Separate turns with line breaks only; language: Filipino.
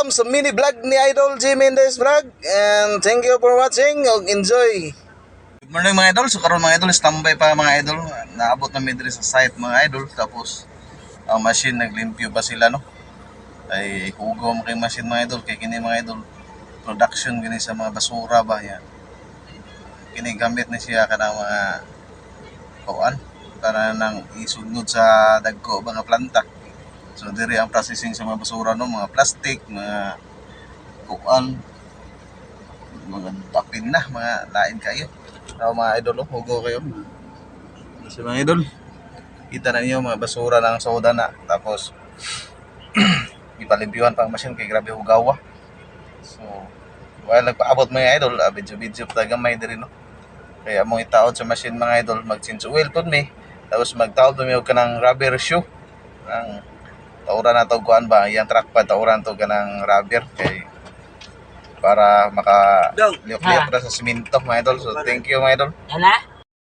welcome sa mini vlog ni Idol G. Mendez Vlog. And thank you for watching. Enjoy. Good morning mga idol. So karon mga idol, standby pa mga idol. Naabot na midri sa site mga idol. Tapos ang machine naglimpyo pa sila no. Ay hugaw mo kay machine mga idol. Kay kini mga idol production gini sa mga basura ba yan. Kini gamit na siya kana mga kuan para nang isunod sa dagko mga planta. So diri ang processing sa mga basura no, mga plastic, mga kuan, mga tapin na, mga lain kayo. So mga idol, hugo kayo. Kasi mga idol, kita na niyo mga basura ng soda na. Tapos ipalimpyuhan pa ang machine kay grabe hugawa. So while nagpaabot mga idol, video pa gamay diri no. Kaya mong itaod sa machine mga idol, mag-change oil pod mi. Tapos magtaod mi og kanang rubber shoe. Ang tauran na to kuan ba, yang truck pa tauran to kanang rubber kay para maka liok-liok sa simento mga idol. So thank you mga idol.
Yan na?